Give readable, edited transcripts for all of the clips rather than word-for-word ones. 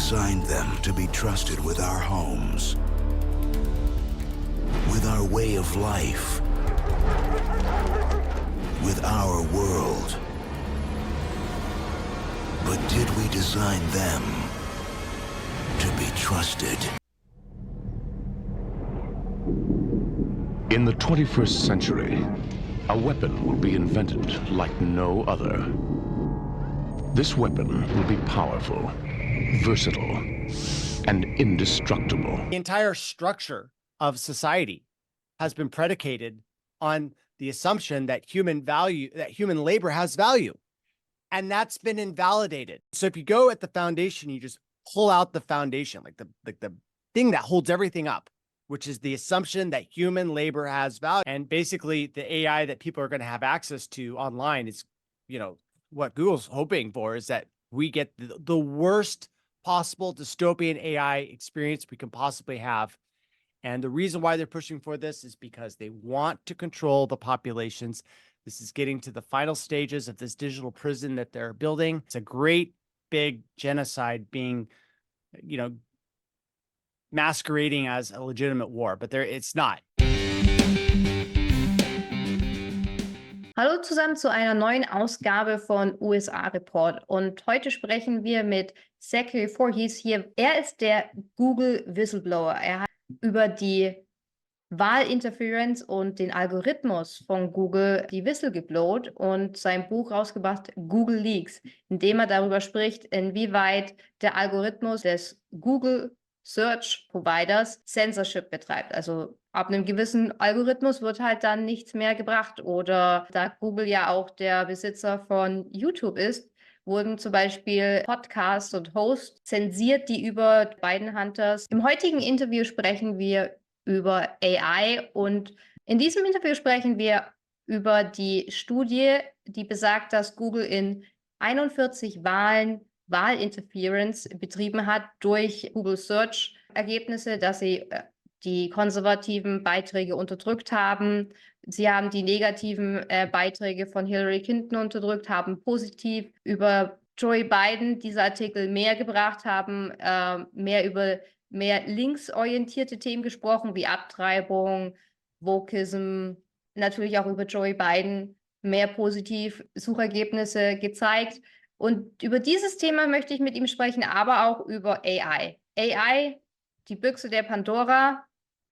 designed them to be trusted with our homes, with our way of life, with our world. But did we design them to be trusted? In the 21st century, a weapon will be invented like no other. This weapon will be powerful, versatile, and indestructible. The entire structure of society has been predicated on the assumption that human labor has value. And that's been invalidated. So if you go at the foundation, you just pull out the foundation, like the thing that holds everything up, which is the assumption that human labor has value. And basically the AI that people are going to have access to online is, what Google's hoping for is that we get the worst possible dystopian AI experience we can possibly have. And the reason why they're pushing for this is because they want to control the populations. This is getting to the final stages of this digital prison that they're building. It's a great big genocide being, masquerading as a legitimate war, but it's not. Hallo zusammen zu einer neuen Ausgabe von USA Report und heute sprechen wir mit Zachary Vorhies hier. Er ist der Google Whistleblower. Er hat über die Wahlinterference und den Algorithmus von Google die Whistle geblowt und sein Buch rausgebracht, GoogleLeaks, in dem er darüber spricht, inwieweit der Algorithmus des Google Search Providers Censorship betreibt. Also ab einem gewissen Algorithmus wird halt dann nichts mehr gebracht. Oder da Google ja auch der Besitzer von YouTube ist, wurden zum Beispiel Podcasts und Hosts zensiert, die über Biden Hunters. Im heutigen Interview sprechen wir über AI und in diesem Interview sprechen wir über die Studie, die besagt, dass Google in 41 Wahlinterference betrieben hat durch Google Search Ergebnisse, dass sie die konservativen Beiträge unterdrückt haben. Sie haben die negativen Beiträge von Hillary Clinton unterdrückt, haben positiv über Joe Biden diese Artikel mehr gebracht, haben mehr über mehr linksorientierte Themen gesprochen, wie Abtreibung, Wokeism, natürlich auch über Joe Biden mehr positiv Suchergebnisse gezeigt. Und über dieses Thema möchte ich mit ihm sprechen, aber auch über AI. AI, die Büchse der Pandora,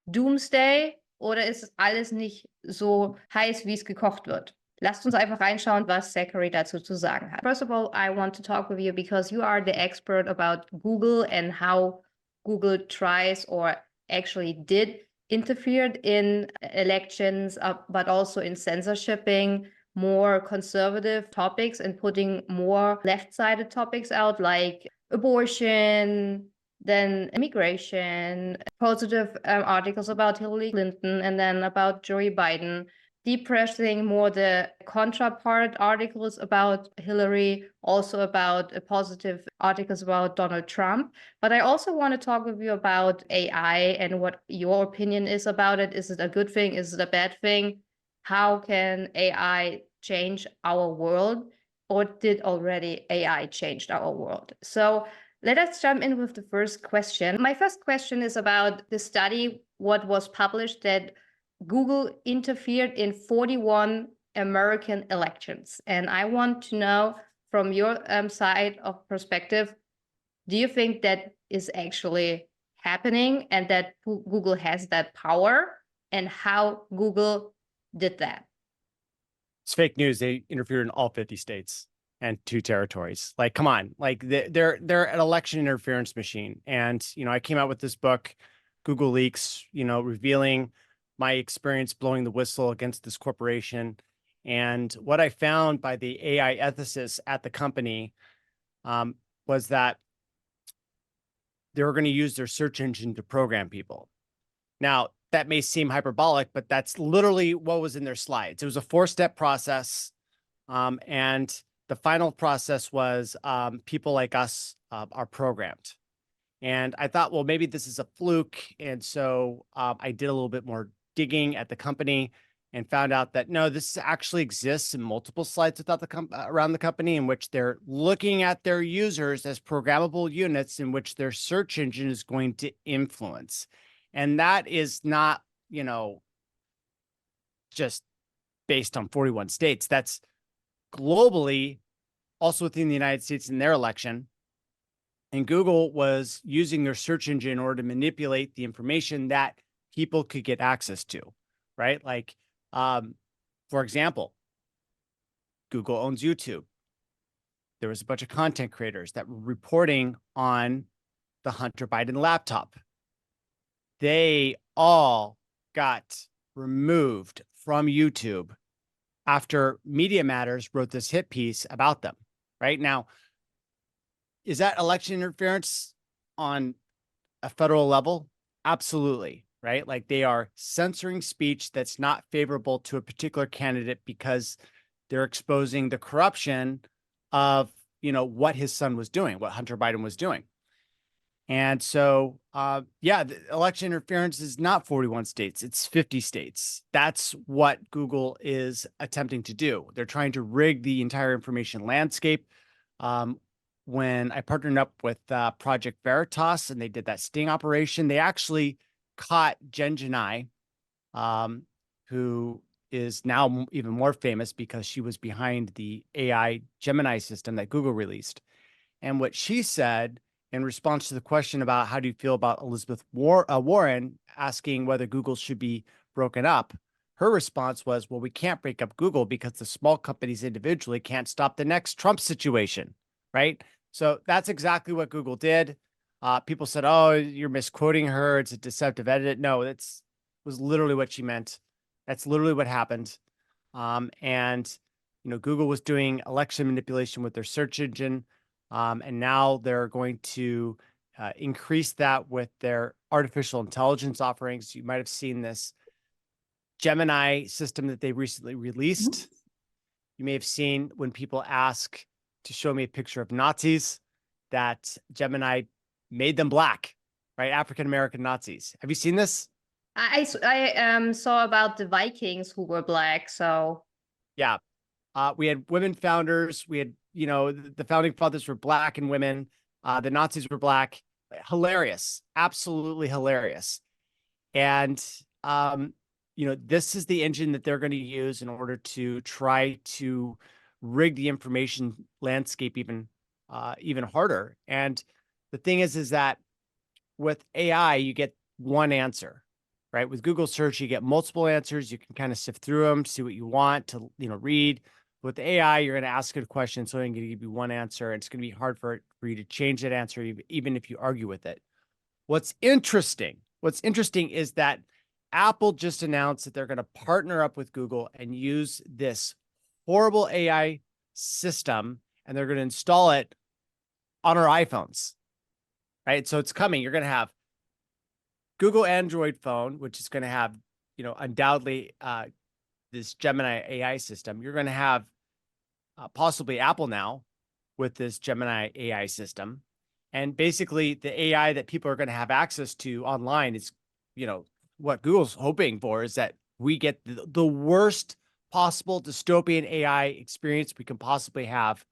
Doomsday, oder ist es alles nicht so heiß, wie es gekocht wird? Lasst uns einfach reinschauen, was Zachary dazu zu sagen hat. First of all, I want to talk with you because you are the expert about Google and how Google tries or actually did interfered in elections, but also in censorshiping more conservative topics and putting more left-sided topics out like abortion, then immigration, positive articles about Hillary Clinton, and then about Joe Biden, depressing more the contrapart articles about Hillary, also about positive articles about Donald Trump. But I also want to talk with you about AI and what your opinion is about it. Is it a good thing? Is it a bad thing? How can AI change our world? Or did already AI change our world? So let us jump in with the first question. My first question is about the study, what was published that Google interfered in 41 American elections. And I want to know from your side of perspective, do you think that is actually happening and that Google has that power, and how Google did that? It's fake news. They interfered in all 50 states and 2 territories. Like, come on, like they're an election interference machine. And, I came out with this book, GoogleLeaks, revealing my experience blowing the whistle against this corporation. And what I found by the AI ethicists at the company was that they were going to use their search engine to program people. Now, that may seem hyperbolic, but that's literally what was in their slides. It was a 4-step process. And the final process was people like us are programmed. And I thought, well, maybe this is a fluke. And so I did a little bit more digging at the company, and found out that no, this actually exists in multiple slides without the around the company, in which they're looking at their users as programmable units in which their search engine is going to influence. And that is not, you know, just based on 41 states. That's globally, also within the United States in their election. And Google was using their search engine in order to manipulate the information that people could get access to, right? Like, for example, Google owns YouTube. There was a bunch of content creators that were reporting on the Hunter Biden laptop. They all got removed from YouTube after Media Matters wrote this hit piece about them. Right now, is that election interference on a federal level? Absolutely. Right? Like, they are censoring speech that's not favorable to a particular candidate because they're exposing the corruption of, you know, what his son was doing, what Hunter Biden was doing. And so, yeah, the election interference is not 41 states, it's 50 states. That's what Google is attempting to do. They're trying to rig the entire information landscape. When I partnered up with Project Veritas and they did that sting operation, they actually caught Gemini, who is now even more famous because she was behind the AI Gemini system that Google released. And what she said in response to the question about how do you feel about Elizabeth Warren asking whether Google should be broken up, her response was, well, we can't break up Google because the small companies individually can't stop the next Trump situation, right? So that's exactly what Google did. People said, oh, you're misquoting her. It's a deceptive edit. No, that's was literally what she meant. That's literally what happened. And, you know, Google was doing election manipulation with their search engine. And now they're going to increase that with their artificial intelligence offerings. You might have seen this Gemini system that they recently released. You may have seen when people ask to show me a picture of Nazis that Gemini made them black, right? African-American Nazis. Have you seen this? I saw about the Vikings who were black, so. Yeah. We had women founders. We had, you know, the founding fathers were black and women. The Nazis were black. Hilarious. Absolutely hilarious. And, you know, this is the engine that they're going to use in order to try to rig the information landscape even harder. And the thing is that with AI, you get one answer, right? With Google search, you get multiple answers. You can kind of sift through them, see what you want to, you know, read. With AI, you're going to ask it a question, so I'm going to give you one answer, and it's going to be hard for you to change that answer, even if you argue with it. What's interesting is that Apple just announced that they're going to partner up with Google and use this horrible AI system, and they're going to install it on our iPhones, right? So it's coming. You're going to have Google Android phone, which is going to have, you know, undoubtedly this Gemini AI system. You're going to have possibly Apple now with this Gemini AI system. And basically the AI that people are going to have access to online is, you know, what Google's hoping for is that we get the worst possible dystopian AI experience we can possibly have.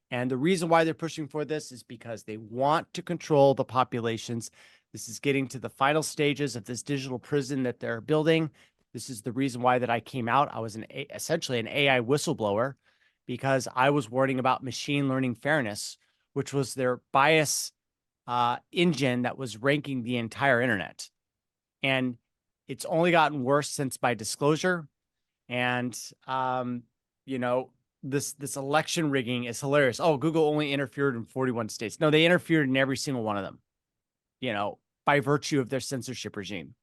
And the reason why they're pushing for this is because they want to control the populations. This is getting to the final stages of this digital prison that they're building. This is the reason why that I came out. I was essentially an AI whistleblower because I was warning about machine learning fairness, which was their bias engine that was ranking the entire internet. And it's only gotten worse since by disclosure. And, you know, this election rigging is hilarious. Oh, Google only interfered in 41 states. No, they interfered in every single one of them, you know, by virtue of their censorship regime.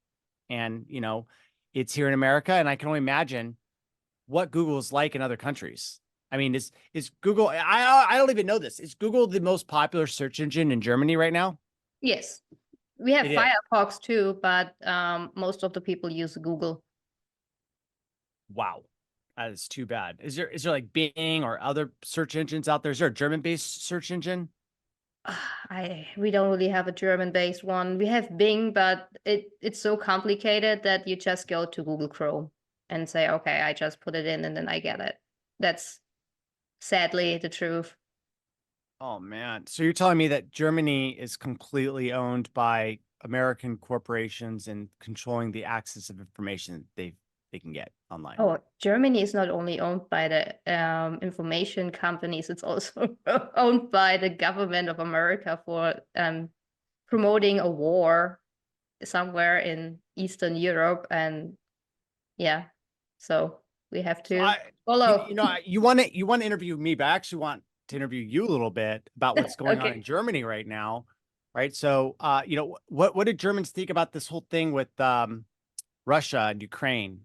And, you know, it's here in America, and I can only imagine what Google is like in other countries. I mean, is Google, I don't even know this. Is Google the most popular search engine in Germany right now? Yes. We have It is. Firefox too, but most of the people use Google. Wow. That is too bad. Is there like Bing or other search engines out there? Is there a German-based search engine? We don't really have a German-based one. We have Bing, but it's so complicated that you just go to Google Chrome. and say, okay, I just put it in and then I get it. That's sadly the truth. Oh man. So you're telling me that Germany is completely owned by American corporations and controlling the access of information they can get online. Oh, Germany is not only owned by the information companies, it's also owned by the government of America for promoting a war somewhere in Eastern Europe. And yeah, so we have So to follow. you want to interview me, but I actually want to interview you a little bit about what's going on in Okay. Germany right now. Right. So what did Germans think about this whole thing with Russia and Ukraine?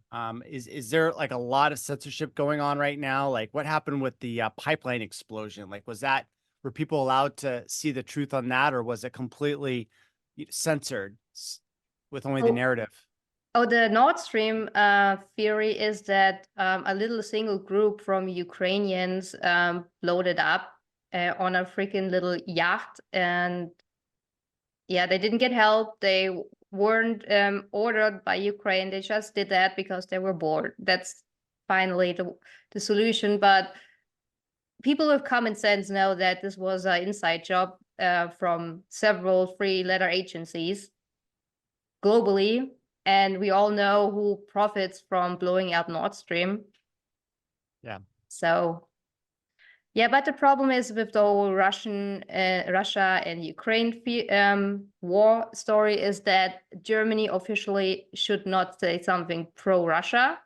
Is there like a lot of censorship going on right now? Like what happened with the pipeline explosion? Like were people allowed to see the truth on that, or was it completely censored with only the Oh, narrative? oh, the Nord Stream theory is that a little single group from Ukrainians loaded up on a freaking little yacht, and yeah, they didn't get help. They weren't ordered by Ukraine. They just did that because they were bored. That's finally the solution. But people with common sense know that this was an inside job from several three-letter agencies globally. And we all know who profits from blowing up Nord Stream. Yeah. So yeah, but the problem is with the whole Russia and Ukraine war story is that Germany officially should not say something pro-Russia.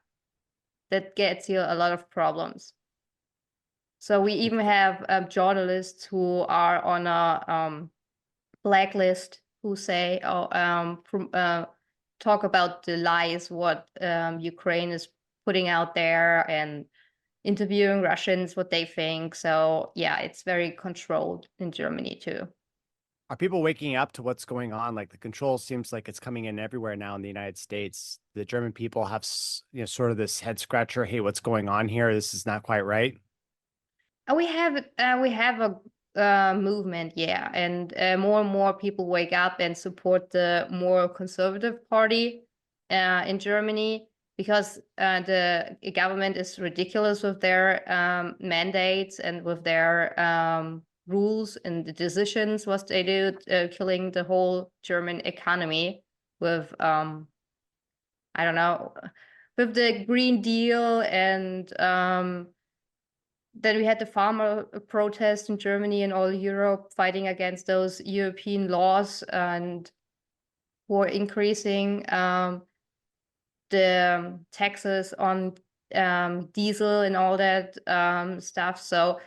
That gets you a lot of problems. So we even have journalists who are on a blacklist who say, talk about the lies what Ukraine is putting out there, and interviewing Russians, what they think. So yeah, it's very controlled in Germany too. Are people waking up to what's going on? Like the control seems like it's coming in everywhere now in the United States. The German people have, sort of this head scratcher. Hey, what's going on here? This is not quite right. We have a movement, yeah, and more and more people wake up and support the more conservative party in Germany, because the government is ridiculous with their mandates and with their rules and the decisions what they do, killing the whole German economy with I don't know, with the Green Deal. And then we had the farmer protest in Germany and all Europe fighting against those European laws and for increasing the taxes on diesel and all that stuff. So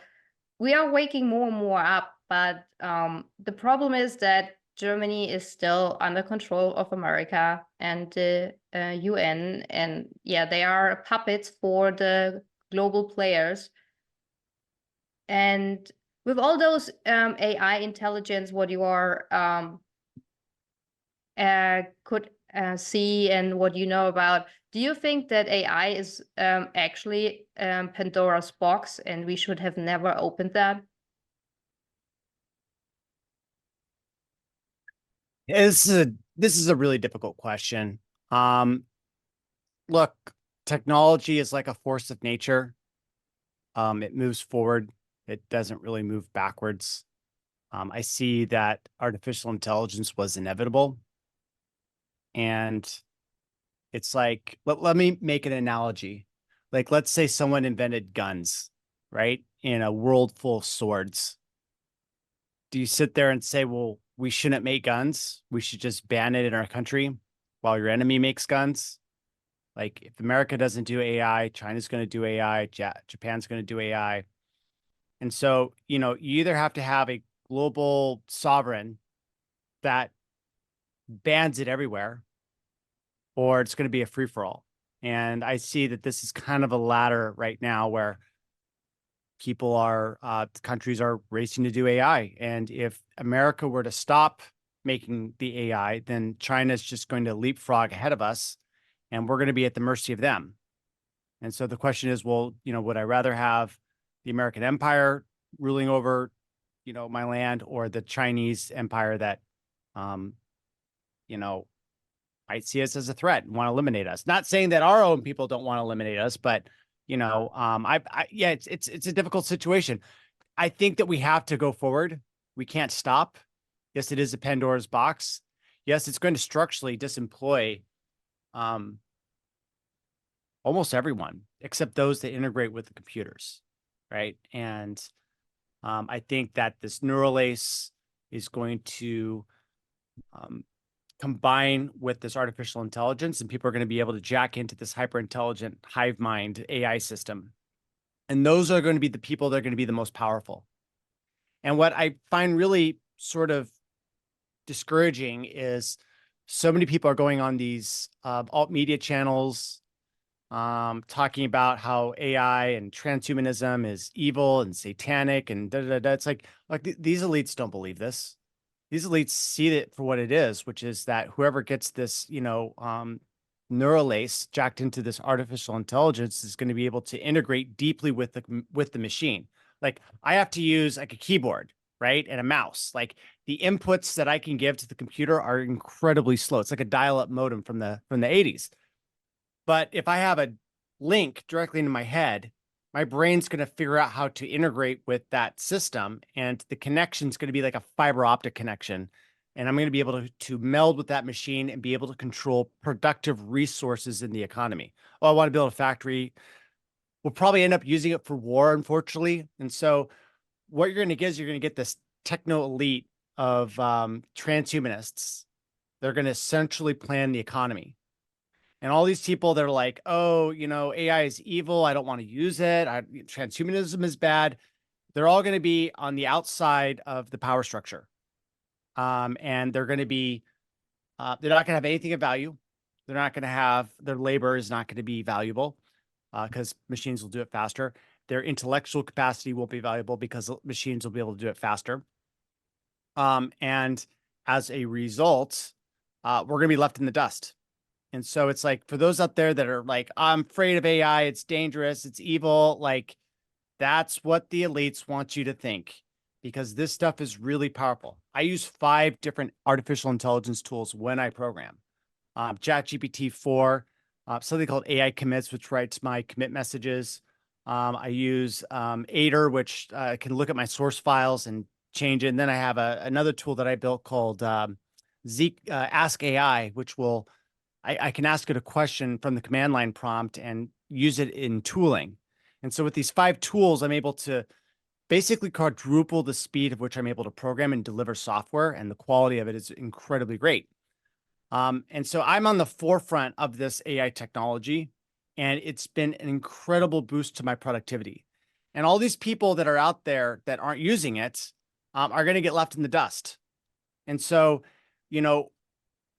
we are waking more and more up, but the problem is that Germany is still under control of America and the UN, and yeah, they are puppets for the global players. And with all those AI intelligence, what you are could see and what you know about, do you think that AI is actually Pandora's box and we should have never opened that? This is a really difficult question. Look, technology is like a force of nature. It moves forward. It doesn't really move backwards. I see that artificial intelligence was inevitable. And it's like, let me make an analogy. Like, let's say someone invented guns, right? In a world full of swords. Do you sit there and say, well, we shouldn't make guns. We should just ban it in our country while your enemy makes guns? Like, if America doesn't do AI, China's going to do AI, Japan's going to do AI. And so, you either have to have a global sovereign that bans it everywhere, or it's going to be a free for all. And I see that this is kind of a ladder right now where countries are racing to do AI. And if America were to stop making the AI, then China's just going to leapfrog ahead of us and we're going to be at the mercy of them. And so the question is, well, would I rather have the American empire ruling over, my land, or the Chinese empire that, might see us as a threat and want to eliminate us. Not saying that our own people don't want to eliminate us, but yeah, it's a difficult situation. I think that we have to go forward. We can't stop. Yes, it is a Pandora's box. Yes, it's going to structurally disemploy almost everyone except those that integrate with the computers, right? And I think that this neural lace is going to combine with this artificial intelligence, and people are going to be able to jack into this hyper intelligent hive mind AI system. And those are going to be the people that are going to be the most powerful. And what I find really sort of discouraging is so many people are going on these alt media channels, talking about how AI and transhumanism is evil and satanic and da da da. It's like these elites don't believe this. These elites see it for what it is, which is that whoever gets this, neural lace jacked into this artificial intelligence is going to be able to integrate deeply with the machine. Like I have to use like a keyboard, right, and a mouse. Like the inputs that I can give to the computer are incredibly slow. It's like a dial-up modem from the 80s. But if I have a link directly into my head, my brain's going to figure out how to integrate with that system. And the connection is going to be like a fiber optic connection. And I'm going to be able to meld with that machine and be able to control productive resources in the economy. Oh, I want to build a factory. We'll probably end up using it for war, unfortunately. And so what you're going to get is you're going to get this techno elite of transhumanists. They're going to essentially plan the economy. And all these people that are like, oh, AI is evil. I don't want to use it. Transhumanism is bad. They're all going to be on the outside of the power structure. And they're going to be, they're not going to have anything of value. They're not going to have, their labor is not going to be valuable because machines will do it faster. Their intellectual capacity won't be valuable because machines will be able to do it faster. And as a result, we're going to be left in the dust. And so it's like, for those out there that are like, I'm afraid of AI, it's dangerous, it's evil, like that's what the elites want you to think, because this stuff is really powerful. I use 5 different artificial intelligence tools when I program. ChatGPT-4, something called AI commits, which writes my commit messages. I use Aider, which can look at my source files and change it. And then I have another tool that I built called Ask AI, which will, I can ask it a question from the command line prompt and use it in tooling. And so with these 5 tools, I'm able to basically quadruple the speed of which I'm able to program and deliver software, and the quality of it is incredibly great. And so I'm on the forefront of this AI technology, and it's been an incredible boost to my productivity. And all these people that are out there that aren't using it are going to get left in the dust. And so,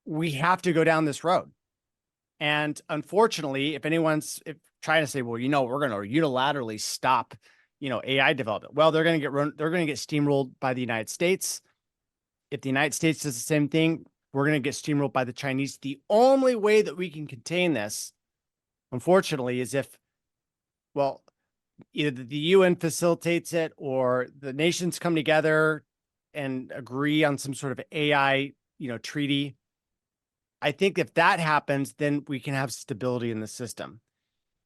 we have to go down this road. And unfortunately, if anyone's trying to say, well, we're going to unilaterally stop, AI development. Well, they're going to get steamrolled by the United States. If the United States does the same thing, we're going to get steamrolled by the Chinese. The only way that we can contain this, unfortunately, is if, well, either the UN facilitates it or the nations come together and agree on some sort of AI, treaty. I think if that happens, then we can have stability in the system.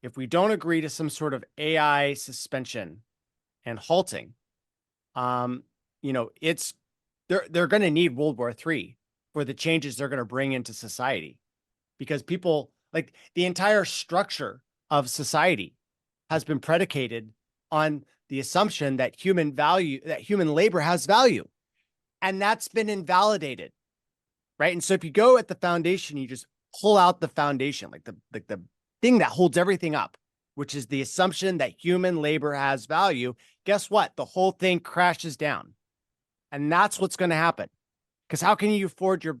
If we don't agree to some sort of AI suspension and halting, it's they're going to need World War III for the changes they're going to bring into society, because people, like, the entire structure of society has been predicated on the assumption that human labor has value, and that's been invalidated. Right. And so if you go at the foundation, you just pull out the foundation, like the thing that holds everything up, which is the assumption that human labor has value. Guess what? The whole thing crashes down. And that's what's going to happen. Because how can you afford your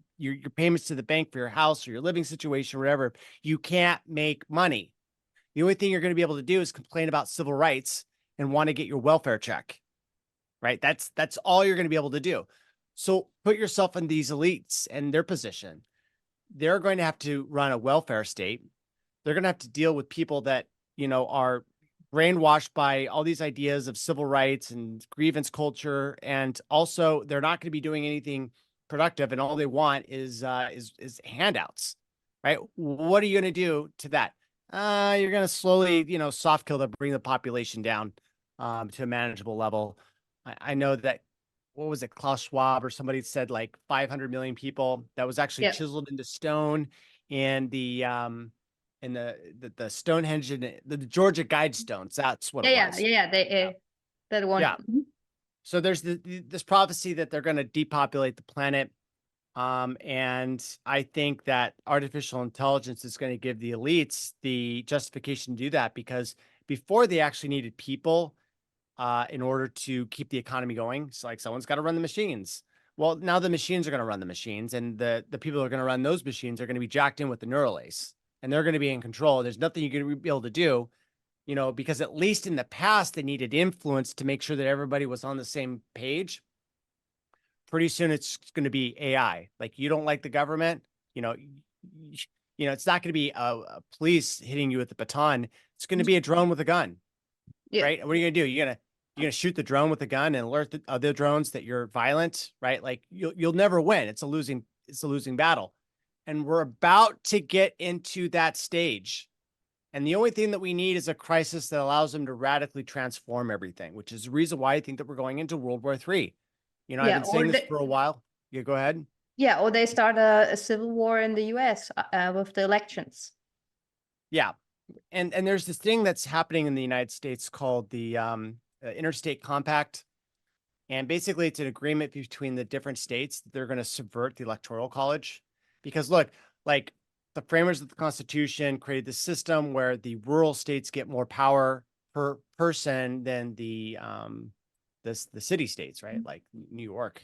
payments to the bank for your house or your living situation or whatever? You can't make money. The only thing you're going to be able to do is complain about civil rights and want to get your welfare check. Right. That's all you're going to be able to do. So put yourself in these elites and their position. They're going to have to run a welfare state. They're going to have to deal with people that, are brainwashed by all these ideas of civil rights and grievance culture. And also they're not going to be doing anything productive. And all they want is handouts. right? What are you going to do to that? You're going to slowly, soft kill to bring the population down to a manageable level. I know that, what was it, Klaus Schwab or somebody said like 500 million people. That was actually Yeah. chiseled into stone in the Stonehenge and the Georgia Guidestones. That's what it was. Yeah. That one. Yeah. So there's this prophecy that they're going to depopulate the planet. And I think that artificial intelligence is going to give the elites the justification to do that, because before they actually needed people in order to keep the economy going. It's like someone's got to run the machines. Well, now the machines are going to run the machines, and the people who are going to run those machines are going to be jacked in with the neural lace, and they're going to be in control. There's nothing you're going to be able to do, because at least in the past, they needed influence to make sure that everybody was on the same page. Pretty soon it's going to be AI. Like, you don't like the government, it's not going to be a police hitting you with the baton. It's going to be a drone with a gun, Yeah. right? What are you going to do? You're going to shoot the drone with a gun and alert the other drones that you're violent, right? Like, you'll never win. It's a losing battle. And we're about to get into that stage. And the only thing that we need is a crisis that allows them to radically transform everything, which is the reason why I think that we're going into World War III. I've Yeah, been saying this for a while. Yeah, go ahead. Yeah, or they start a civil war in the US with the elections. Yeah. And there's this thing that's happening in the United States called the Interstate Compact. And basically, it's an agreement between the different states that they're going to subvert the Electoral College. Because look, like, the framers of the Constitution created this system where the rural states get more power per person than the city states, right? Like New York,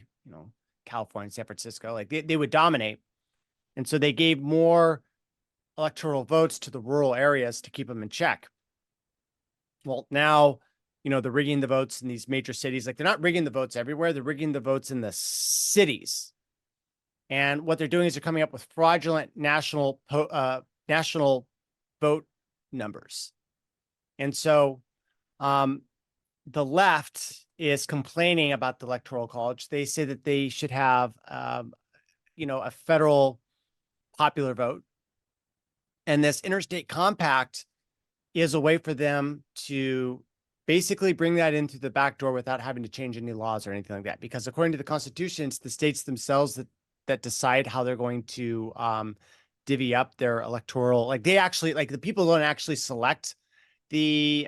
California, San Francisco, like they would dominate. And so they gave more electoral votes to the rural areas to keep them in check. Well, now, they're rigging the votes in these major cities. Like, they're not rigging the votes everywhere. They're rigging the votes in the cities. And what they're doing is they're coming up with fraudulent national vote numbers. And so the left is complaining about the Electoral College. They say that they should have, a federal popular vote. And this interstate compact is a way for them to basically bring that in through the back door without having to change any laws or anything like that. Because according to the Constitution, it's the states themselves that decide how they're going to divvy up their electoral. Like, they actually, like, the people don't actually select the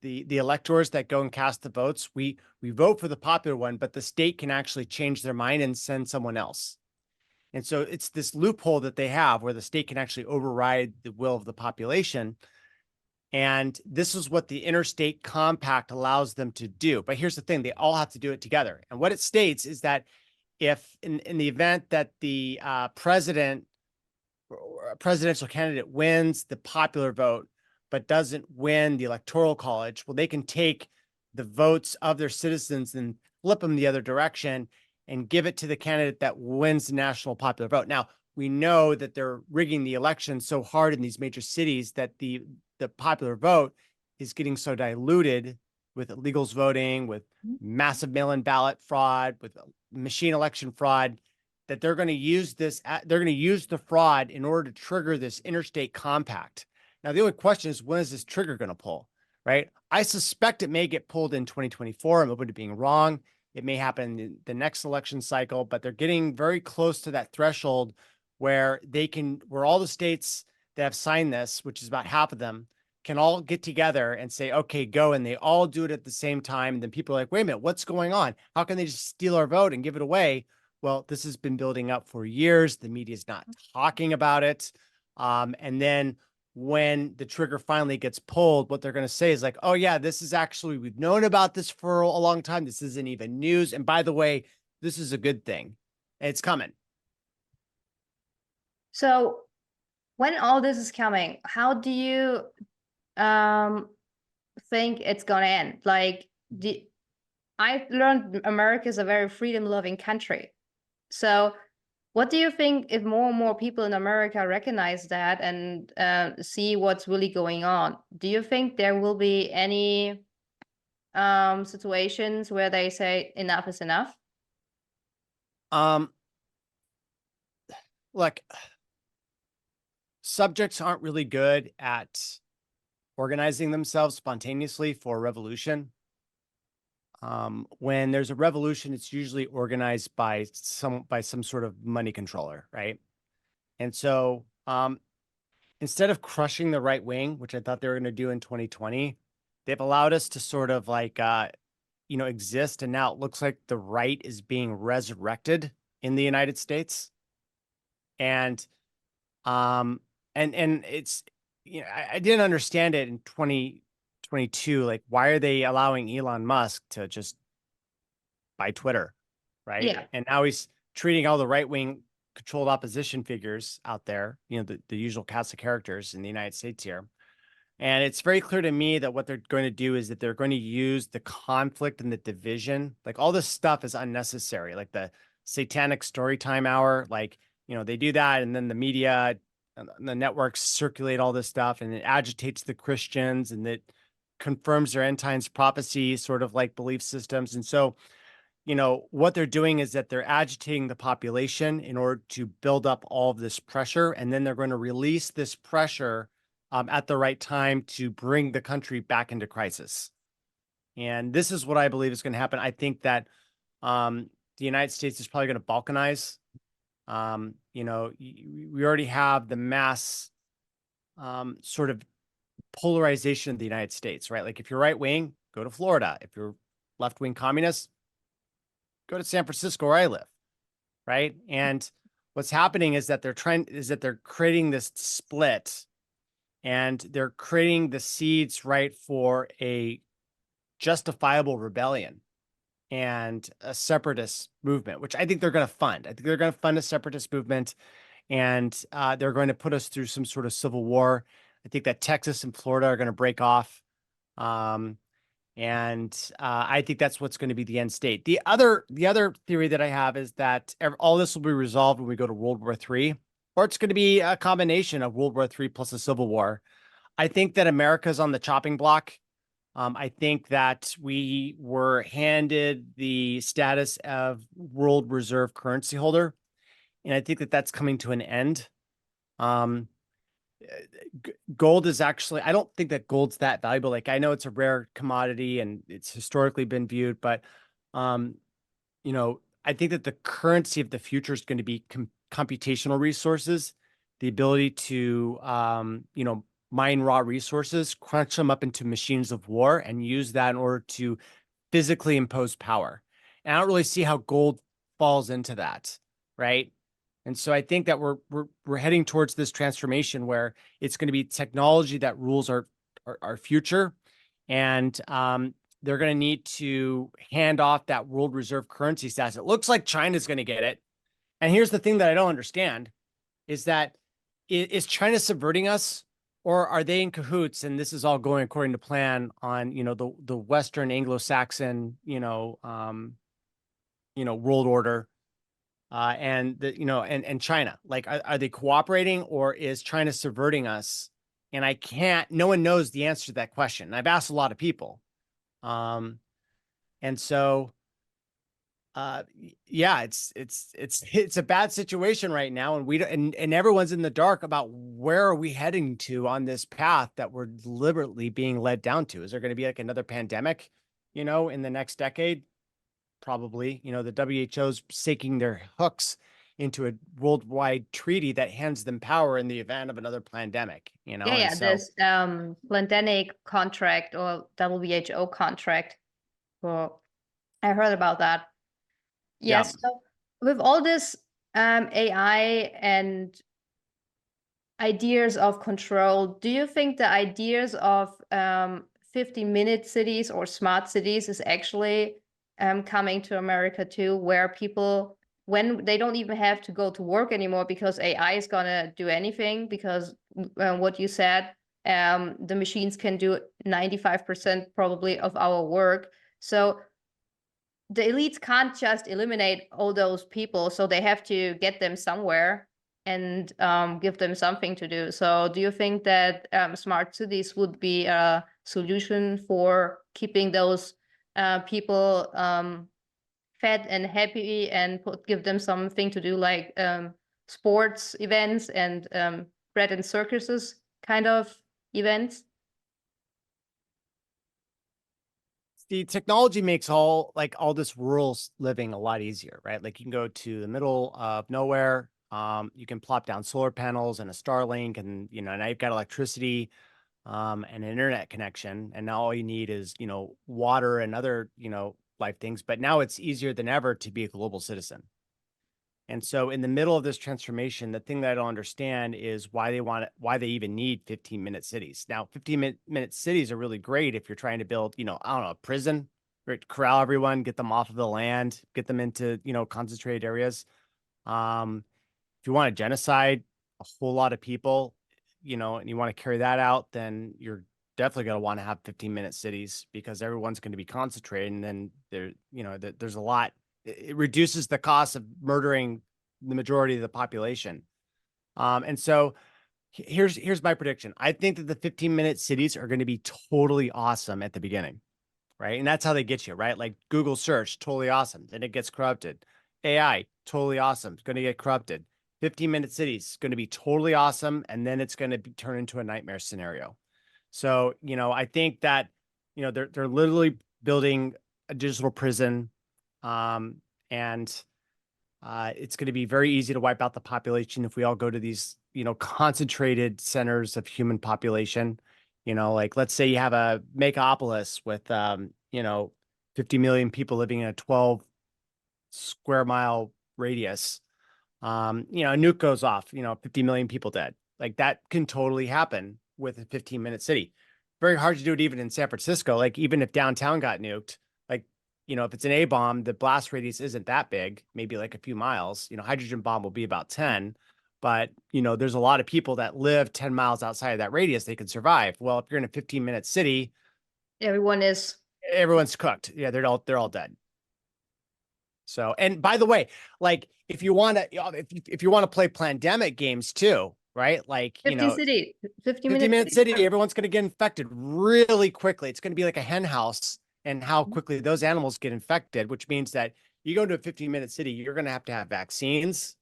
electors that go and cast the votes. We vote for the popular one, but the state can actually change their mind and send someone else. And so it's this loophole that they have where the state can actually override the will of the population. And this is what the interstate compact allows them to do. But here's the thing, they all have to do it together. And what it states is that if in the event that the presidential candidate wins the popular vote, but doesn't win the Electoral College, well, they can take the votes of their citizens and flip them the other direction and give it to the candidate that wins the national popular vote. Now, we know that they're rigging the election so hard in these major cities that the popular vote is getting so diluted with illegals voting, with massive mail-in ballot fraud, with machine election fraud, that they're going to use this. They're going to use the fraud in order to trigger this interstate compact. Now, the only question is, when is this trigger going to pull, right? I suspect it may get pulled in 2024. I'm open to being wrong. It may happen in the next election cycle, but they're getting very close to that threshold where where all the states that have signed this, which is about half of them, can all get together and say, okay, go. And they all do it at the same time. And then people are like, wait a minute, what's going on? How can they just steal our vote and give it away? Well, this has been building up for years. The media is not talking about it. And then when the trigger finally gets pulled, what they're going to say is like, oh yeah, this is actually, we've known about this for a long time. This isn't even news. And by the way, this is a good thing. It's coming. So when all this is coming, how do you think it's gonna end? Like, I learned America is a very freedom-loving country. So what do you think if more and more people in America recognize that and see what's really going on? Do you think there will be any situations where they say enough is enough? Look, subjects aren't really good at organizing themselves spontaneously for a revolution. When there's a revolution, it's usually organized by some sort of money controller, right? And so instead of crushing the right wing, which I thought they were going to do in 2020, they've allowed us to sort of like exist, and now it looks like the right is being resurrected in the United States. And and it's, I didn't understand it in 2022. Like, why are they allowing Elon Musk to just buy Twitter, right? Yeah. And now he's treating all the right-wing controlled opposition figures out there, the usual cast of characters in the United States here. And it's very clear to me that what they're going to do is that they're going to use the conflict and the division. Like, all this stuff is unnecessary, like the satanic storytime hour. Like, they do that, and then the media and the networks circulate all this stuff, and it agitates the Christians, and it confirms their end times prophecy sort of like belief systems. And so, what they're doing is that they're agitating the population in order to build up all of this pressure, and then they're going to release this pressure at the right time to bring the country back into crisis. And this is what I believe is going to happen. I think that the United States is probably going to balkanize. We already have the mass sort of polarization of the United States, right? Like, if you're right wing, go to Florida. If you're left wing communist, go to San Francisco, where I live, right? And what's happening is that they're creating this split, and they're creating the seeds, right, for a justifiable rebellion and a separatist movement, which I think they're going to fund. I think they're going to fund a separatist movement, and they're going to put us through some sort of civil war. I think that Texas and Florida are going to break off. And I think that's what's going to be the end state. The other theory that I have is that all this will be resolved when we go to World War III, or it's going to be a combination of World War III plus a civil war. I think that America's on the chopping block. I think that we were handed the status of world reserve currency holder, and I think that that's coming to an end. Gold is actually, I don't think that gold's that valuable. Like, I know it's a rare commodity and it's historically been viewed, but I think that the currency of the future is going to be computational resources, the ability to mine raw resources, crunch them up into machines of war, and use that in order to physically impose power. And I don't really see how gold falls into that, right? And so I think that we're heading towards this transformation where it's going to be technology that rules our future, and they're going to need to hand off that world reserve currency status. It looks like China's going to get it. And here's the thing that I don't understand is that, is China subverting us, or are they in cahoots? And this is all going according to plan on, the Western Anglo-Saxon, world order, and China. Like, are they cooperating, or is China subverting us? And no one knows the answer to that question. And I've asked a lot of people. And so, yeah, it's a bad situation right now, and and everyone's in the dark about where are we heading to on this path that we're deliberately being led down to. Is there going to be like another pandemic, in the next decade? Probably. The WHO's sinking their hooks into a worldwide treaty that hands them power in the event of another pandemic, Yeah, so, this pandemic contract or WHO contract. Well, I heard about that. yeah. Yes. So with all this AI and ideas of control, do you think the ideas of 50-minute cities or smart cities is actually coming to America too, where people, when they don't even have to go to work anymore because AI is gonna do anything, because what you said, the machines can do 95% probably of our work. So the elites can't just eliminate all those people, so they have to get them somewhere and give them something to do. So do you think that smart cities would be a solution for keeping those people fed and happy, and give them something to do, like sports events and bread and circuses kind of events? The technology makes all this rural living a lot easier, right? Like you can go to the middle of nowhere. You can plop down solar panels and a Starlink, and now you've got electricity, and an internet connection, and now all you need is water and other life things. But now it's easier than ever to be a global citizen. And so in the middle of this transformation, the thing that I don't understand is why they even need 15-minute cities. Now, 15-minute cities are really great if you're trying to build, I don't know, a prison, right? Corral everyone, get them off of the land, get them into, concentrated areas. If you want to genocide a whole lot of people, and you want to carry that out, then you're definitely going to want to have 15-minute cities because everyone's going to be concentrated. And then there's a lot. It reduces the cost of murdering the majority of the population. And so here's my prediction. I think that the 15-minute cities are going to be totally awesome at the beginning, right? And that's how they get you, right? Like Google search, totally awesome. Then it gets corrupted. AI, totally awesome. It's going to get corrupted. 15-minute cities, going to be totally awesome. And then it's going to turn into a nightmare scenario. So, I think that, they're literally building a digital prison. And it's going to be very easy to wipe out the population if we all go to these, concentrated centers of human population. Like let's say you have a megapolis with, 50 million people living in a 12 square mile radius. A nuke goes off, 50 million people dead. Like that can totally happen with a 15-minute city. Very hard to do it even in San Francisco. Like even if downtown got nuked, like, if it's an A bomb, the blast radius isn't that big, maybe like a few miles. Hydrogen bomb will be about 10, but there's a lot of people that live 10 miles outside of that radius, they could survive. Well, if you're in a 15-minute city, everyone's cooked. Yeah, they're all dead. So, and by the way, like if you want to, if you want to play pandemic games too, right? Like, 50-minute city, everyone's going to get infected really quickly. It's going to be like a hen house and how quickly those animals get infected, which means that you go to a 15-minute city, you're going to have vaccines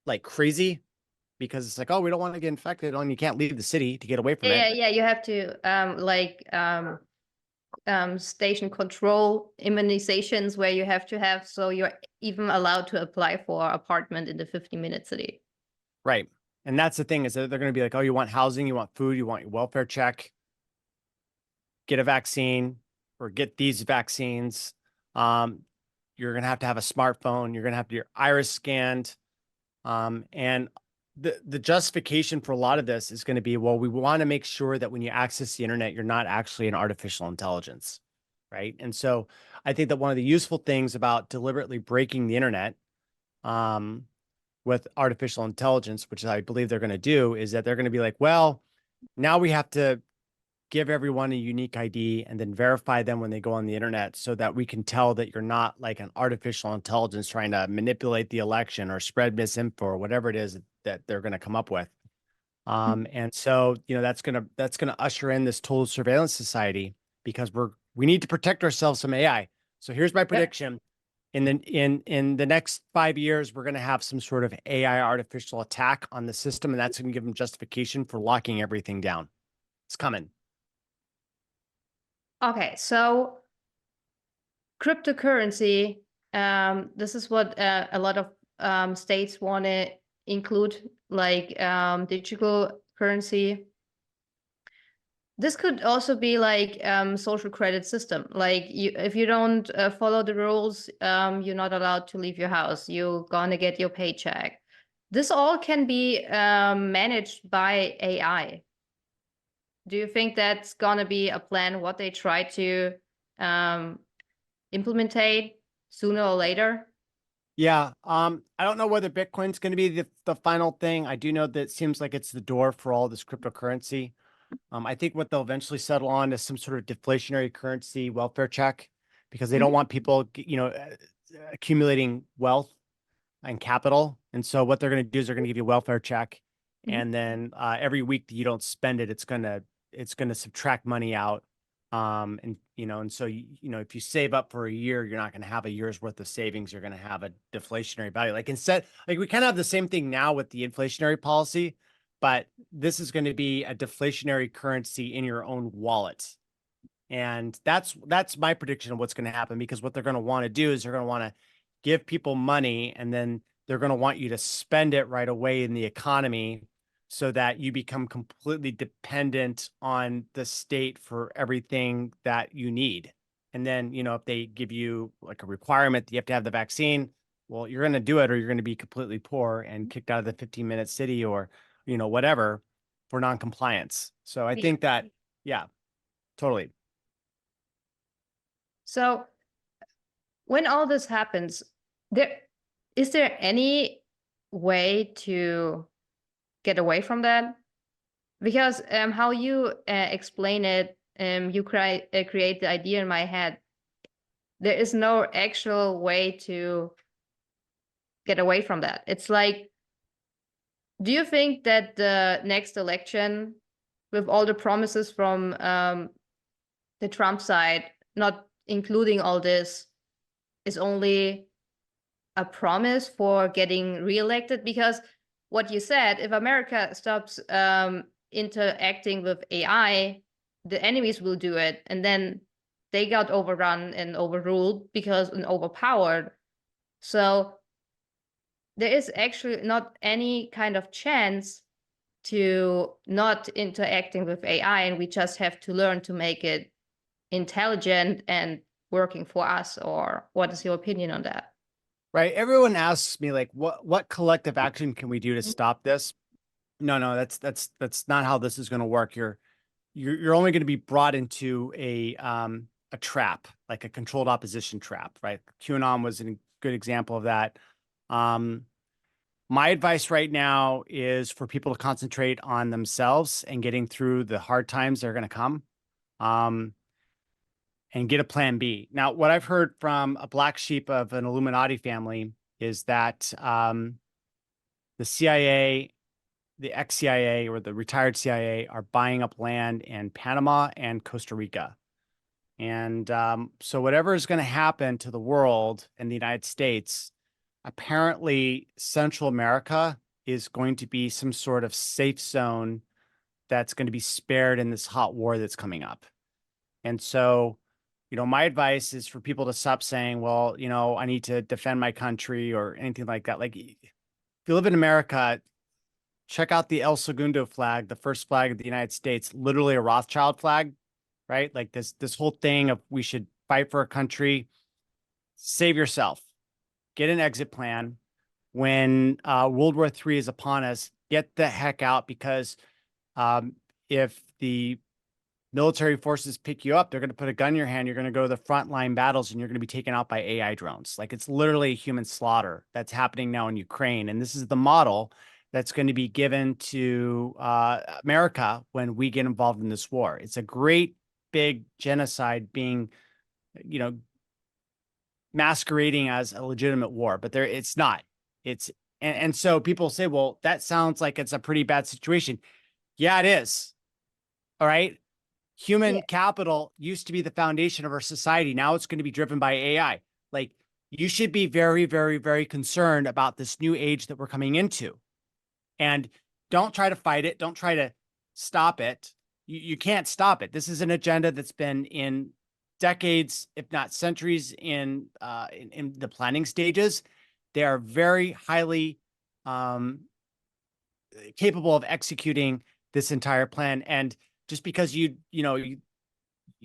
like crazy because it's like, oh, we don't want to get infected and you can't leave the city to get away from it. Yeah, you have to station control immunizations where you have to have, so you're even allowed to apply for apartment in the 15-minute city. Right. And that's the thing is that they're going to be like, oh, you want housing, you want food, you want your welfare check, get a vaccine or get these vaccines. You're going to have a smartphone. You're going to have your iris scanned. And the justification for a lot of this is going to be, well, we want to make sure that when you access the internet, you're not actually an artificial intelligence, right? And so I think that one of the useful things about deliberately breaking the internet with artificial intelligence, which I believe they're going to do, is that they're going to be like, well, now we have to give everyone a unique ID and then verify them when they go on the internet so that we can tell that you're not like an artificial intelligence trying to manipulate the election or spread misinfo or whatever it is that they're going to come up with. And so, that's going to usher in this total surveillance society because we need to protect ourselves from AI. So here's my prediction. In the next 5 years, we're going to have some sort of AI artificial attack on the system, and that's going to give them justification for locking everything down. It's coming. Okay, so cryptocurrency, this is what a lot of states want to include, like digital currency. This could also be like social credit system. Like if you don't follow the rules, you're not allowed to leave your house. You're gonna get your paycheck. This all can be managed by AI. Do you think that's gonna be a plan, what they try to implementate sooner or later? Yeah. I don't know whether Bitcoin's going to be the final thing. I do know that it seems like it's the door for all this cryptocurrency. I think what they'll eventually settle on is some sort of deflationary currency welfare check because they don't want people, accumulating wealth and capital. And so what they're going to do is they're going to give you a welfare check. And then every week that you don't spend it, it's going to subtract money out. And so if you save up for a year, you're not going to have a year's worth of savings. You're going to have a deflationary value. Like we kind of have the same thing now with the inflationary policy, but this is going to be a deflationary currency in your own wallet. And that's my prediction of what's going to happen, because what they're going to want to do is they're going to want to give people money, and then they're going to want you to spend it right away in the economy so that you become completely dependent on the state for everything that you need. And then, you know, if they give you like a requirement that you have to have the vaccine, well, you're going to do it, or you're going to be completely poor and kicked out of the 15-minute city, or, you know, whatever, for non-compliance. So I think that, yeah, totally. So when all this happens, is there any way to get away from that? Because how you explain it, you create the idea in my head. There is no actual way to get away from that. It's like, do you think that the next election, with all the promises from the Trump side, not including all this, is only a promise for getting reelected? Because what you said, if America stops interacting with AI, the enemies will do it, and then they got overrun and overruled and overpowered. So there is actually not any kind of chance to not interacting with AI, and we just have to learn to make it intelligent and working for us. Or what is your opinion on that? Right. Everyone asks me, like, what collective action can we do to stop this? No, that's not how this is going to work. You're only going to be brought into a trap, like a controlled opposition trap, right? QAnon was a good example of that. My advice right now is for people to concentrate on themselves and getting through the hard times that are going to come. And get a plan B. Now, what I've heard from a black sheep of an Illuminati family is that the CIA, the ex-CIA or the retired CIA, are buying up land in Panama and Costa Rica. And so whatever is going to happen to the world and the United States, apparently Central America is going to be some sort of safe zone that's going to be spared in this hot war that's coming up. And so, you know, my advice is for people to stop saying, well, you know, I need to defend my country or anything like that. Like, if you live in America, check out the El Segundo flag, the first flag of the United States, literally a Rothschild flag, right? Like this whole thing of we should fight for a country. Save yourself, get an exit plan. When World War III is upon us, get the heck out, because if the military forces pick you up, they're going to put a gun in your hand. You're going to go to the frontline battles, and you're going to be taken out by AI drones. Like, it's literally human slaughter that's happening now in Ukraine. And this is the model that's going to be given to America when we get involved in this war. It's a great big genocide being, you know, masquerading as a legitimate war, but it's not. And so people say, well, that sounds like it's a pretty bad situation. Yeah, it is. All right. Human capital used to be the foundation of our society. Now it's going to be driven by AI. Like, you should be very, very, very concerned about this new age that we're coming into. And don't try to fight it. Don't try to stop it. You can't stop it. This is an agenda that's been in decades, if not centuries, in the planning stages. They are very highly capable of executing this entire plan. And just because you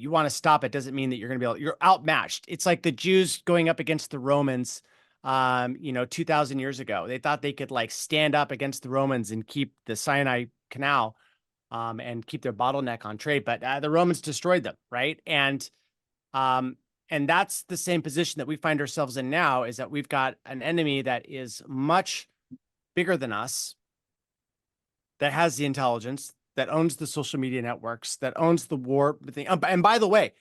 want to stop it doesn't mean that you're going to you're outmatched. It's like the Jews going up against the Romans, 2,000 years ago. They thought they could like stand up against the Romans and keep the Sinai Canal, and keep their bottleneck on trade. But the Romans destroyed them, right? And that's the same position that we find ourselves in now, is that we've got an enemy that is much bigger than us, that has the intelligence, that owns the social media networks, that owns the war thing. And by the way,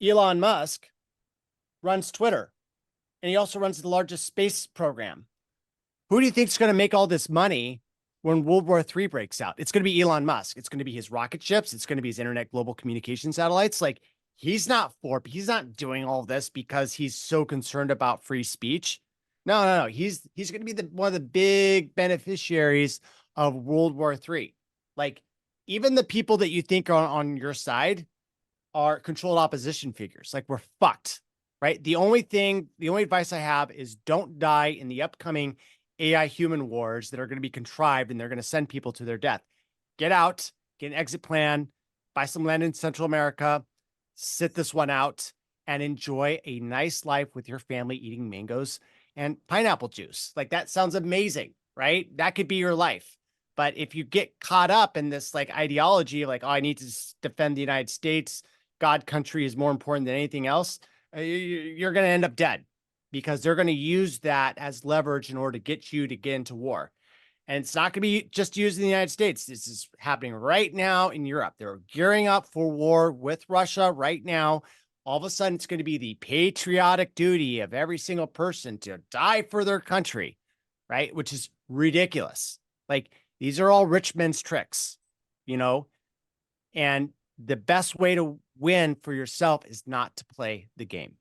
Elon Musk runs Twitter, and he also runs the largest space program. Who do you think is going to make all this money when World War III breaks out? It's going to be Elon Musk. It's going to be his rocket ships. It's going to be his internet global communication satellites. Like, he's not doing all this because he's so concerned about free speech. No. He's going to be one of the big beneficiaries of World War III. Like, even the people that you think are on your side are controlled opposition figures. Like, we're fucked, right? The only advice I have is don't die in the upcoming AI human wars that are going to be contrived and they're going to send people to their death. Get out, get an exit plan, buy some land in Central America, sit this one out, and enjoy a nice life with your family eating mangoes and pineapple juice. Like, that sounds amazing, right? That could be your life. But if you get caught up in this like ideology of like, oh, I need to defend the United States, God, country is more important than anything else, you're going to end up dead because they're going to use that as leverage in order to get you to get into war. And it's not going to be just used in the United States. This is happening right now in Europe. They're gearing up for war with Russia right now. All of a sudden, it's going to be the patriotic duty of every single person to die for their country, right? Which is ridiculous. Like, these are all rich men's tricks, you know? And the best way to win for yourself is not to play the game.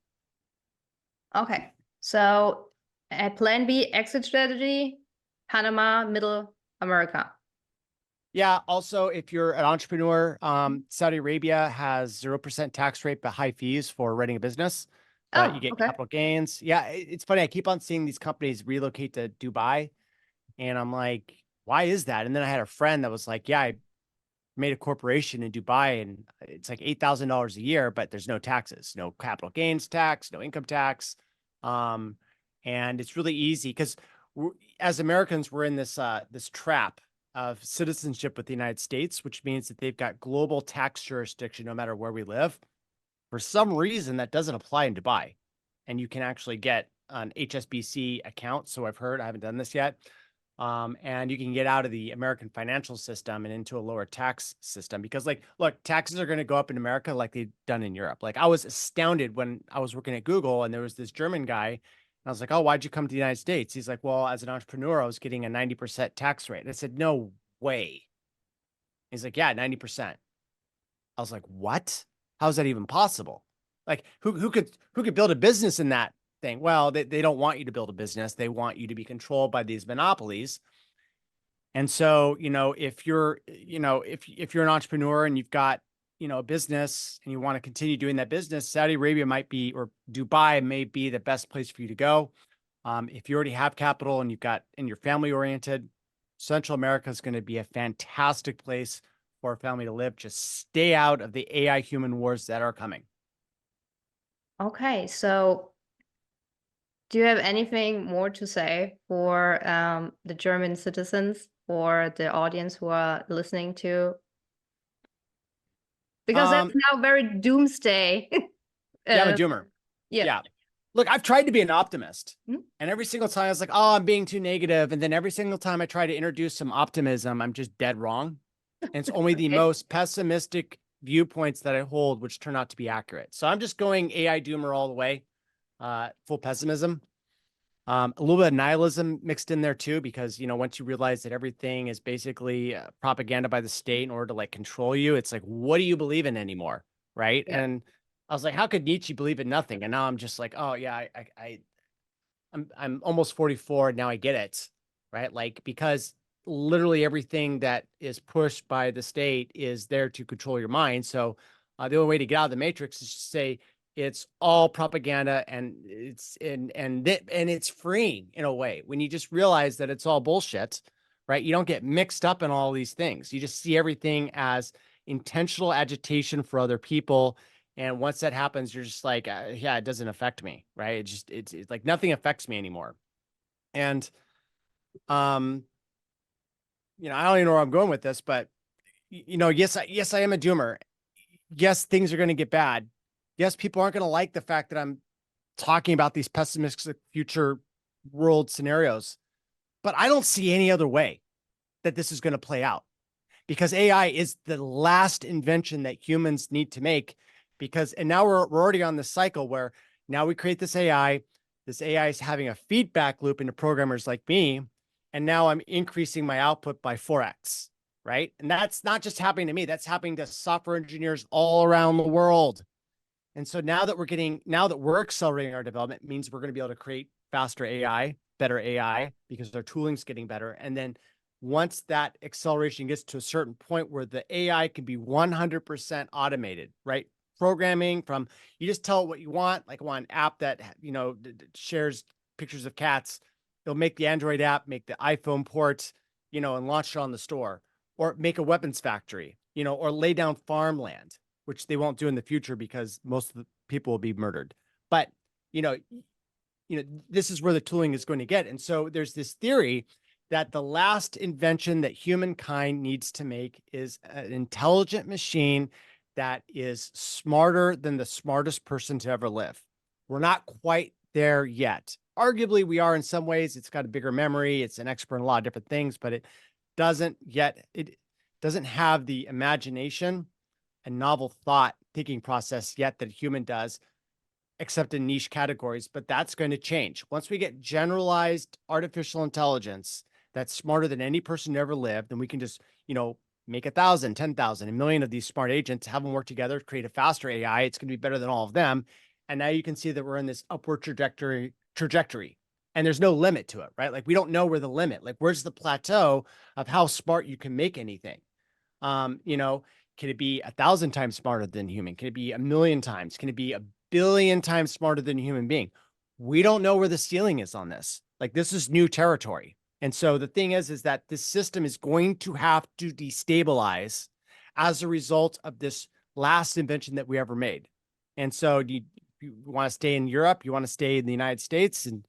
Okay. So plan B, exit strategy, Panama, Middle America. Yeah. Also, if you're an entrepreneur, Saudi Arabia has 0% tax rate, but high fees for running a business. But Oh, you get okay. capital gains. Yeah. It's funny. I keep on seeing these companies relocate to Dubai. And I'm like, why is that? And then I had a friend that was like, yeah, I made a corporation in Dubai and it's like $8,000 a year, but there's no taxes, no capital gains tax, no income tax. And it's really easy because as Americans, we're in this trap of citizenship with the United States, which means that they've got global tax jurisdiction no matter where we live. For some reason, that doesn't apply in Dubai, and you can actually get an HSBC account. So I've heard, I haven't done this yet. And you can get out of the American financial system and into a lower tax system because, like, look, taxes are going to go up in America like they've done in Europe. Like, I was astounded when I was working at Google and there was this German guy, and I was like, oh, why'd you come to the United States? He's like, well, as an entrepreneur, I was getting a 90% tax rate. And I said, no way. He's like, yeah, 90%. I was like, what? How's that even possible? Like, who could build a business in that thing? Well, they don't want you to build a business. They want you to be controlled by these monopolies. And so, if you're an entrepreneur and you've got, a business and you want to continue doing that business, Saudi Arabia might be, or Dubai may be the best place for you to go. If you already have capital and you're family oriented, Central America is going to be a fantastic place for a family to live. Just stay out of the AI human wars that are coming. Okay. So do you have anything more to say for the German citizens or the audience who are listening to? Because that's now very doomsday. Yeah, I'm a doomer. Yeah. Yeah. Look, I've tried to be an optimist. Mhm. And every single time I was like, oh, I'm being too negative. And then every single time I try to introduce some optimism, I'm just dead wrong. And it's only the Okay. most pessimistic viewpoints that I hold, which turn out to be accurate. So I'm just going AI doomer all the way, full pessimism. A little bit of nihilism mixed in there too, because, once you realize that everything is basically propaganda by the state in order to like control you, it's like, what do you believe in anymore? Right. Yeah. And I was like, how could Nietzsche believe in nothing? And now I'm just like, oh yeah, I'm almost 44. Now I get it. Right. Like, because literally everything that is pushed by the state is there to control your mind. So the only way to get out of the matrix is to say it's all propaganda and it's freeing in a way when you just realize that it's all bullshit, right? You don't get mixed up in all these things. You just see everything as intentional agitation for other people. And once that happens, you're just like, yeah, it doesn't affect me, right? It's like nothing affects me anymore. And, I don't even know where I'm going with this, but yes, I am a doomer. Yes, things are going to get bad. Yes, people aren't going to like the fact that I'm talking about these pessimistic future world scenarios, but I don't see any other way that this is going to play out because AI is the last invention that humans need to make and now we're already on this cycle where now we create this AI is having a feedback loop into programmers like me. And now I'm increasing my output by 4x, right? And that's not just happening to me. That's happening to software engineers all around the world. And so now that we're accelerating our development means we're going to be able to create faster AI, better AI, because our tooling's getting better. And then once that acceleration gets to a certain point where the AI can be 100% automated, right? Programming from, you just tell it what you want. Like I want an app that, shares pictures of cats. It'll make the Android app, make the iPhone port, and launch it on the store, or make a weapons factory, or lay down farmland, which they won't do in the future because most of the people will be murdered. But, this is where the tooling is going to get. And so there's this theory that the last invention that humankind needs to make is an intelligent machine that is smarter than the smartest person to ever live. We're not quite there yet. Arguably, we are in some ways. It's got a bigger memory. It's an expert in a lot of different things, but it doesn't have the imagination and novel thinking process yet that a human does, except in niche categories. But that's going to change. Once we get generalized artificial intelligence that's smarter than any person who ever lived, then we can just, make 1,000, 10,000, 1,000,000 of these smart agents, have them work together, create a faster AI. It's going to be better than all of them. And now you can see that we're in this upward trajectory, and there's no limit to it, right? Like we don't know where the limit, like where's the plateau of how smart you can make anything? Can it be 1,000 times smarter than human? Can it be 1,000,000 times? Can it be 1,000,000,000 times smarter than a human being? We don't know where the ceiling is on this. Like this is new territory. And so the thing is that this system is going to have to destabilize as a result of this last invention that we ever made. And so you want to stay in Europe, you want to stay in the United States, and,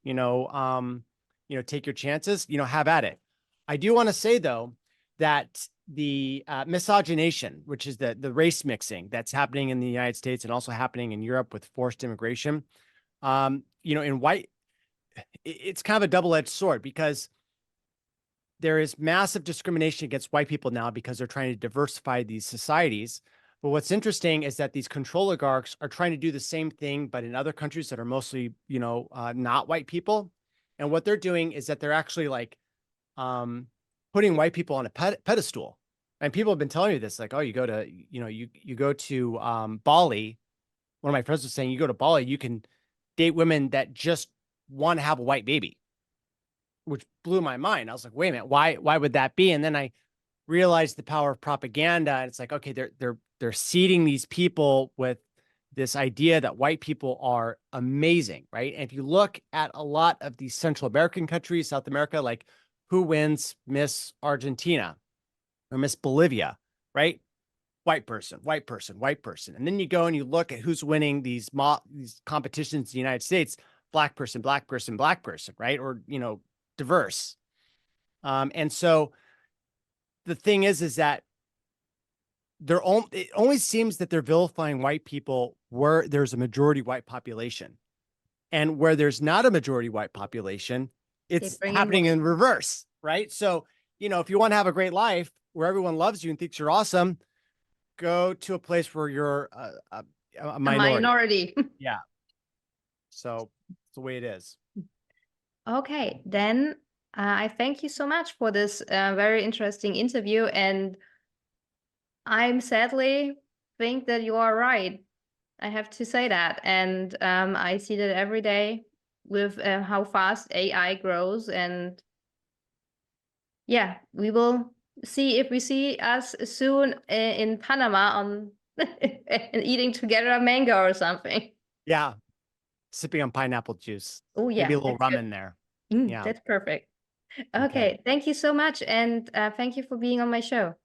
take your chances, have at it. I do want to say though, that the miscegenation, which is the race mixing that's happening in the United States and also happening in Europe with forced immigration, in white, it's kind of a double-edged sword because there is massive discrimination against white people now because they're trying to diversify these societies. But what's interesting is that these control oligarchs are trying to do the same thing, but in other countries that are mostly, not white people. And what they're doing is that they're actually putting white people on a pedestal. And people have been telling me this, like, oh, you go to, you go to Bali. One of my friends was saying, you go to Bali, you can date women that just want to have a white baby, which blew my mind. I was like, wait a minute, why would that be? And then I realized the power of propaganda. And it's like, okay, they're seeding these people with this idea that white people are amazing, right? And if you look at a lot of these Central American countries, South America, like who wins Miss Argentina or Miss Bolivia, right? White person, white person, white person. And then you go and you look at who's winning these competitions in the United States, black person, black person, black person, right? Or, diverse. And so the thing is that it only seems that they're vilifying white people where there's a majority white population, and where there's not a majority white population, it's happening in reverse, right? So, if you want to have a great life where everyone loves you and thinks you're awesome, go to a place where you're a minority. Yeah. So it's the way it is. Okay, then I thank you so much for this very interesting interview, and I'm sadly think that you are right. I have to say that, and I see that every day with how fast AI grows, and yeah, we will see if we see us soon in Panama on and eating together a mango or something. Yeah, sipping on pineapple juice. Oh yeah, maybe a little rum good. in there. Yeah, that's perfect. Okay, thank you so much, and thank you for being on my show.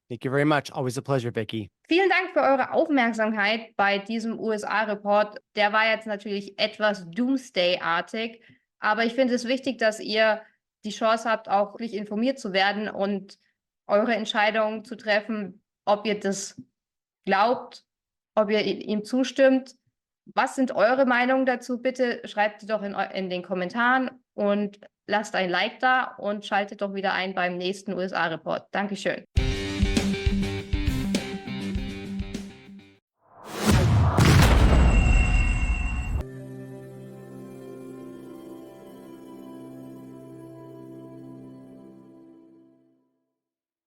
Thank you very much. Always a pleasure, Vicky. Vielen Dank für eure Aufmerksamkeit bei diesem USA-Report. Der war jetzt natürlich etwas Doomsday-artig, aber ich finde es wichtig, dass ihr die Chance habt, auch wirklich informiert zu werden und eure Entscheidung zu treffen, ob ihr das glaubt, ob ihr ihm zustimmt. Was sind eure Meinungen dazu? Bitte schreibt sie doch in den Kommentaren und lasst ein Like da und schaltet doch wieder ein beim nächsten USA-Report. Dankeschön.